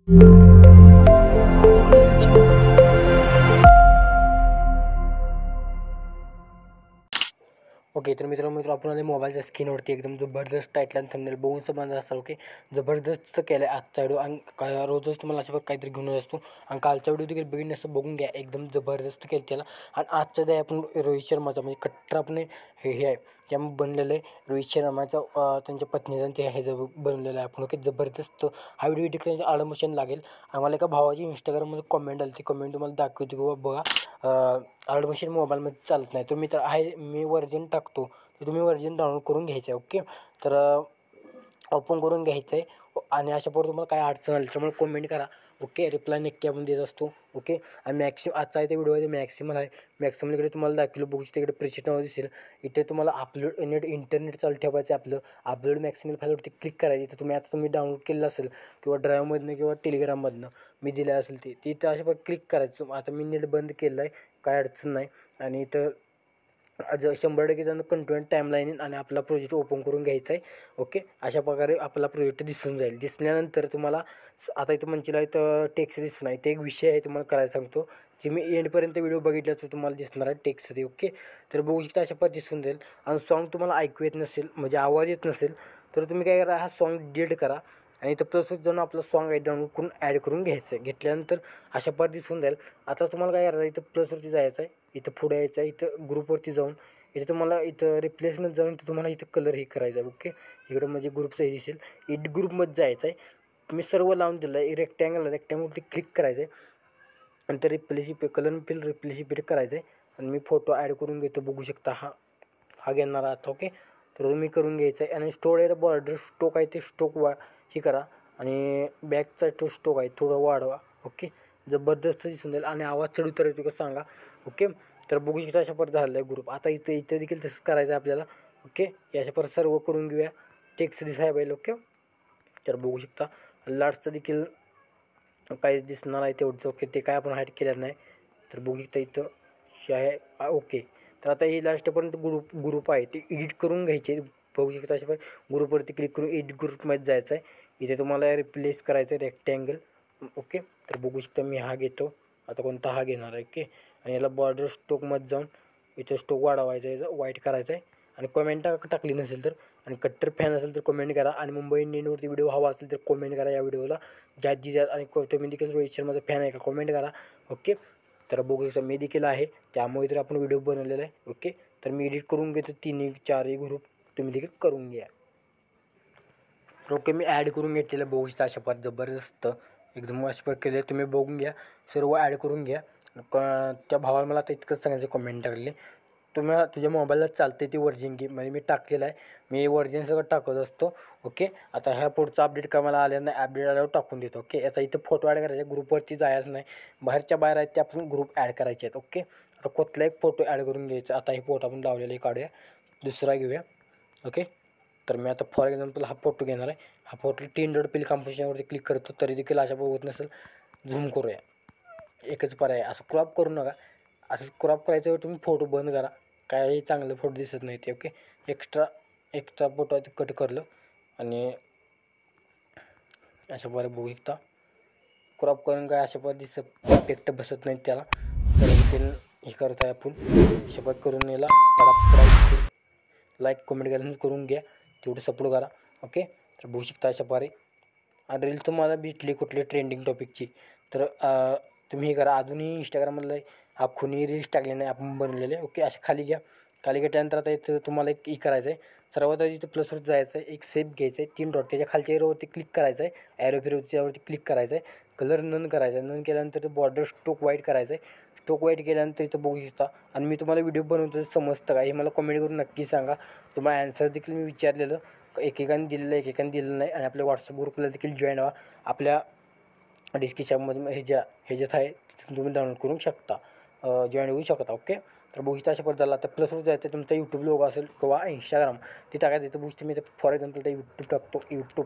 Okay, तर मित्र आपण आले मोबाईलच्या स्क्रीनवरती एकदम जबरदस्त टाईटल आणि थंबनेल बघून समजलं असाल. ओके, जबरदस्त केलं आहे आजचा व्हिडिओ आणि रोजच तुम्हाला अशा काहीतरी घेऊन असतो आणि कालचा व्हिडिओ देखील बघितलं असं बघून घ्या. एकदम जबरदस्त केलं त्याला. आणि आजच्या day आपण रोहित शर्माचा म्हणजे कट्टर आपण हे आहे त्यामुळे बनलेलं आहे रोहित शर्माचा त्यांच्या पत्नीचा ते हे बनलेलं आहे आपण. ओके, जबरदस्त हा व्हिडिओ एडिट करायचं आडमोशन लागेल. आम्हाला एका भावाची इंस्टाग्राममध्ये कमेंट आली, ती कमेंट तुम्हाला दाखवते की बघा आडमोशन मोबाईलमध्ये चालत नाही. तुम्ही तर आहे मी व्हर्जन टाकतो, तर तुम्ही व्हर्जन डाउनलोड करून घ्यायचं आहे. ओके, तर ओपन करून घ्यायचं आहे आणि अशा प्रकारे तुम्हाला काय अडचण आली त्यामुळे कमेंट करा. ओके, रिप्लाय नक्की आपण देत असतो. ओके, आणि आजचा आहे त्या व्हिडिओमध्ये मॅक्सिमम आहे. मॅक्सिमम इकडे तुम्हाला दाखवलं बघू शकता, इकडे प्रेशर नाव दिसेल. इथे तुम्हाला अपलोड इंटरनेट चालू ठेवायचं आहे. आपलं अपलोड मॅक्सिमम फाईलवरती क्लिक करायची. तर तुम्ही डाउनलोड केलेलं असेल किंवा ड्राईव्हमधनं किंवा टेलिग्राममधनं मी दिलं असेल ते इथं अशा प्रकारे क्लिक करायचं. आता मी नेट बंद केलं आहे, काय अडचण नाही. आणि इथं 100% त्यांना कंटिन्यू टाईमलाईन आणि आपला प्रोजेक्ट ओपन करून घ्यायचा आहे. ओके, अशा प्रकारे आपला प्रोजेक्ट दिसून जाईल. दिसल्यानंतर तुम्हाला आता इथं मंचीला इथं टेक्स्ट दिसत नाही, ते एक विषय आहे तुम्हाला करायला सांगतो. जे मी एंडपर्यंत व्हिडिओ बघितला तर तुम्हाला दिसणार आहे टेक्स्ट ते. ओके, तर बघू शकता अशा पद्धती दिसून जाईल. आणि सॉन्ग तुम्हाला ऐकू येत नसेल म्हणजे आवाज येत नसेल तर तुम्ही काय करा, हा सॉन्ग डिलीट करा आणि इथं प्लसच जाऊन आपलं सॉन्ग आहे डाउनलोड करून ॲड करून घ्यायचं आहे. घेतल्यानंतर अशा पद्धती दिसून जाईल. आता तुम्हाला काय करायचं, इथं प्लसवरती जायचं आहे, इथं पुढे यायचं आहे, इथं ग्रुपवरती जाऊन इथं तुम्हाला इथं रिप्लेसमेंट जाऊन इथं तुम्हाला इथं कलर हे करायचा आहे. ओके, इकडं म्हणजे ग्रुपचं हे दिसेल, एड ग्रुपमध्ये जायचं आहे. मी सर्व लावून दिलं आहे. रेक्टँगलवरती क्लिक करायचं आहे आणि तर कलर फिल रिप्लेसिपिट करायचं आहे आणि मी फोटो ॲड करून घेतो. बघू शकता हा घेणार आता. ओके, तर तुम्ही करून घ्यायचं आहे. आणि स्टोरेज बॉर्डर स्टोक आहे ते स्टोक हे करा आणि बॅकचा तो स्टोक आहे थोडं वाढवा. ओके, जबरदस्त दिसून जाईल आणि आवाज चढ उतर येतो का सांगा. ओके, तर बघू शकता अशा परत झालेला आहे ग्रुप. आता इथं देखील तसंच करायचं आहे आपल्याला. ओके, याच्या परत सर्व करून घेऊया. टेक्स्ट दिसाय पाहिजे. ओके, तर बघू शकता लास्टचं देखील काही दिसणार आहे तेवढंच. ओके, ते काय आपण हाईड केलेलं नाही. तर बघू शकता इथं आहे. ओके, तर आता हे लास्टपर्यंत ग्रुप आहे ते एडिट करून घ्यायचे. बघू शकता अशा ग्रुपवरती क्लिक करून एडिट ग्रुपमध्ये जायचं आहे. इथे तुम्हाला रिप्लेस करायचं आहे रेक्टँगल. ओके, तर बघू शकता मी हा घेतो. आता कोणता हा घेणार आहे. ओके, आणि याला बॉर्डर स्टोकमध्ये जाऊन इथं स्टोक वाढवायचा आहे, व्हाईट करायचं आहे. आणि कमेंट टाकली नसेल तर आणि कट्टर फॅन असेल तर कमेंट करा. आणि मुंबई इंडियनवरती व्हिडिओ हवा असेल तर कमेंट करा या व्हिडिओला ज्यात आणि तुम्ही देखील रोहित शर्माचा फॅन आहे का कमेंट करा. ओके, तर बघू शकता मी देखील आहे, त्यामुळे तर आपण व्हिडिओ बनवलेला आहे. ओके, तर मी एडिट करून घेतो 3-4 ग्रुप, तुम्ही देखील करून घ्या. ओके, मी ॲड करून घेतलेलं बघू शकता अशा पर जबरदस्त एकदम अशा पर केले. तुम्ही बघून घ्या, सर्व ॲड करून घ्या. त्या भावाला मला आता इतकंच सांगायचं कमेंट टाकले. तुझ्या मोबाईलला चालते ती व्हर्जन घे म्हणजे मी टाकलेलं आहे. मी व्हर्जन सगळं टाकत असतो. ओके, आता ह्या पुढचा अपडेट का मला आलेला नाही, अपडेट आल्यावर टाकून देतो. ओके, आता इथं फोटो ॲड करायचे, ग्रुपवरती जायचं नाही, बाहेरच्या बाहेर आहेत ते आपण ग्रुप ॲड करायचे आहेत. ओके, आता कुठला एक फोटो ॲड करून घ्यायचा. आता हे फोटो आपण लावलेले काढूया, दुसरा घेऊया. ओके, तर मी आता फॉर एक्झाम्पल हा फोटो घेणार आहे. हा फोटो 3.5 कॉम्पोजिशनवरती क्लिक करतो तरी देखील अशा होत नसेल. झूम करूया, एकच पर्याय, असं क्रॉप करू नका. असं क्रॉप करायचं तुम्ही फोटो बंद करा, काही चांगलं फोटो दिसत नाही ते. ओके, एक्स्ट्रा फोटो आहे ते कट करलं आणि अशा बरं बघू शकता क्रॉप करून काय अशा पद्धती दिसत इफेक्ट बसत नाहीत त्याला. तर देखील हे करत आहे आपण अशा पद्धत करून याला पडापड लाईक कमेंट करून घ्या, तेवढं सपोर्ट करा. ओके, तर बघू शकता अशा प्रकारे. आणि रील तुम्हाला भेटली कुठली ट्रेंडिंग टॉपिकची तर तुम्ही हे करा. अजूनही इंस्टाग्राममधलं हा खुनी रील्स टाकले नाही आपण बनवलेले. ओके, असे खाली घ्या. खाली घेतल्यानंतर आता इथं तुम्हाला एक करायचं आहे. सर्वात आधी इथं प्लसवर जायचं आहे, एक सेप घ्यायचं आहे, 3 डॉट त्याच्या खालच्या एरोवरती क्लिक करायचं आहे, ॲरो फिरवरती त्यावरती क्लिक करायचं आहे, कलर नन करायचा आहे. नन केल्यानंतर बॉर्डर स्टोक वाईट करायचं आहे. स्टोक वाईट केल्यानंतर इथं बघू शकता. आणि मी तुम्हाला व्हिडिओ बनवतो समजतं का हे मला कमेंट करून नक्की सांगा. तुम्हाला ॲन्सर देखील मी विचारलेलं, एकेकाने दिलेलं दिलेलं नाही. आणि आपल्या व्हॉट्सअप ग्रुपला देखील जॉईन व्हा. आपल्या डिस्क्रिप्शनमध्ये ह्याच्यात आहे, तिथून तुम्ही डाउनलोड करू शकता, जॉईन होऊ शकता. ओके, तर बघू शकता अशा पद्धतीला. आता प्लसवर जायचं तुमचा यूट्यूब लोगो असेल किंवा इंस्टाग्राम ते टाकायचं. इथं बघू मी फॉर एक्झाम्पल ते यूट्यूब टाकतो, यूट्यूब.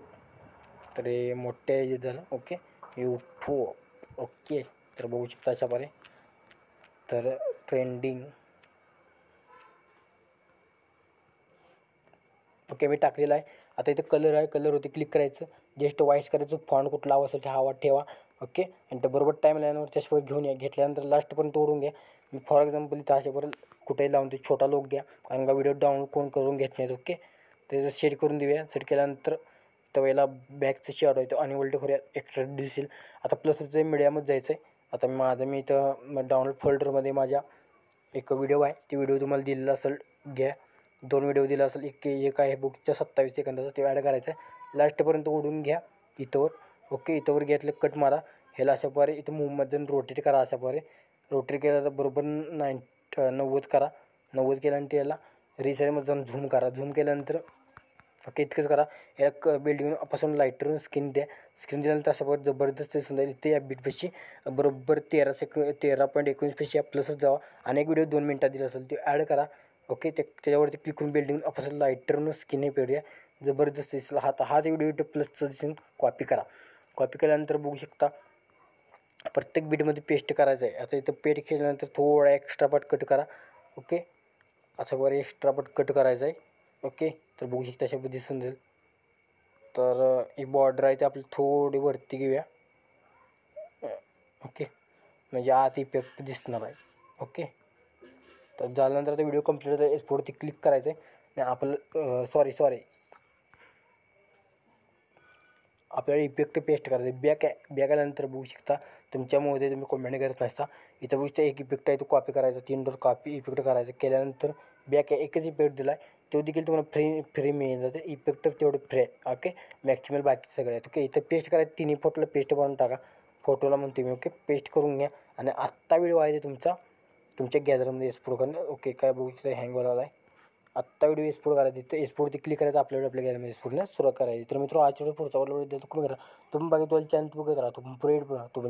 तर हे मोठ्या ह्याच्यात झालं. Okay, YouTube. ओके, तर बघू शकता अशा प्रकारे. तर ट्रेंडिंग. ओके, मी टाकलेलं आहे. आता इथं कलर आहे, कलरवरती क्लिक करायचं जस्ट वॉइस करायचं, फॉन्ट कुठला हवा असेल ते हवा ठेवा. ओके. आणि ते बरोबर टाईम लाईनवर त्याच्यावर घेऊन या. घेतल्यानंतर लास्टपर्यंत ओढून घ्या. मी फॉर एक्झाम्पल इथं अशापर्यंत कुठेही लावून ते छोटा लोक घ्या, कारण का व्हिडिओ डाउनलोड कोण करून घेत नाहीत. ओके. त्याचं सेट करून देऊया. सेट केल्यानंतर त्यावेळेला बॅकचं शेड होतो आणि उलटे करूया, एक्स्ट्रा दिसेल. आता प्लस ते मीडियामध्ये जायचं आहे. आता मी इथं डाउनलोड फोल्डरमध्ये माझ्या एक व्हिडिओ आहे, ती व्हिडिओ तुम्हाला दिलेला असेल, घ्या. 2 व्हिडिओ दिला असेल, एक आहे बुकच्या 27 सेकंदाचा, ते ॲड करायचं आहे. लास्टपर्यंत ओढून घ्या इथंवर. ओके. इथंवर घेतलं कट मारा. ह्याला अशा प्रकारे इथं मूवमध्ये रोटेट करा. अशा प्रकारे रोटेट केलं तर बरोबर 90 करा. 90 केल्यानंतर याला रिसाईजमध्ये जाऊन झूम करा. झूम केल्यानंतर ओके इतकंच करा. एक बिल्डिंगपासून लाईटरून स्क्रीन द्या. स्क्रीन दिल्यानंतर अशा प्रकारे जबरदस्त दिसून जाईल. इथे या बीटपाशी बरोबर 13.19 प्लसच जावा. अनेक व्हिडिओ 2 मिनटात दिला असेल ते ॲड करा. ओके. त्याच्यावरती क्लिक करून बिल्डिंगपासून लाईटरून स्क्रीन हे पेरूया. जबरदस्त दिसेल. हाच व्हिडिओ इथं प्लसचं दिसेल. कॉपी करा. कॉपी केल्यानंतर बघू शकता प्रत्येक बीटमध्ये पेस्ट करायचं आहे. आता इथं पेस्ट केल्यानंतर थोडा एक्स्ट्रा पार्ट कट करा. ओके. अशा प्रकारे एक्स्ट्रा पार्ट कट करायचा आहे. ओके. तर बघू शकता अशा दिसून जाईल. तर ही बॉर्डर आहे ते आपली थोडी वरती घेऊया. ओके. म्हणजे आत इफेक्ट दिसणार आहे. ओके. तर झाल्यानंतर आता व्हिडिओ कंप्लीट होता. एक्सपोर्टवरती क्लिक करायचं आहे आणि आपलं सॉरी आपल्याला इफेक्ट पेस्ट करायचं आहे. बॅक आल्यानंतर बघू शकता तुमच्यामध्ये तुम्ही कमेंट करत नसता, इथं बघू शकता एक इफेक्ट आहे तो कॉपी करायचा. 3 डोर कॉपी इफेक्ट करायचं. केल्यानंतर बॅक एकच इफेक्ट दिला आहे, तो देखील तुम्हाला फ्री मिळून जाते. इफेक्ट तेवढं फ्री आहे. ओके. मॅक्सिमल बाकी सगळे आहेत. ओके. इथं पेस्ट करायचं. तिन्ही फोटोला पेस्ट बनवून टाका. फोटोला म्हणते मी. ओके. पेस्ट करून घ्या आणि आत्ता व्हिडिओ आहे ते तुमच्या गॅलरीमध्ये एक्सपोर्ट करणं. ओके. काय बघू शकता हँग व्हायला आहे. आत्ता व्हिडिओ एक्सपोर्ट करायचा. तिथं एक्सपोर्टवरती क्लिक करायचं. आपल्या गॅलरीमध्ये एक्सपोर्टने सुरुवात करायची. तर मित्र आजच्या पुढचा व्हिडिओ तुम्ही करा. तुम्ही बघा चॅनल बघत राहा. तुम्ही पुढे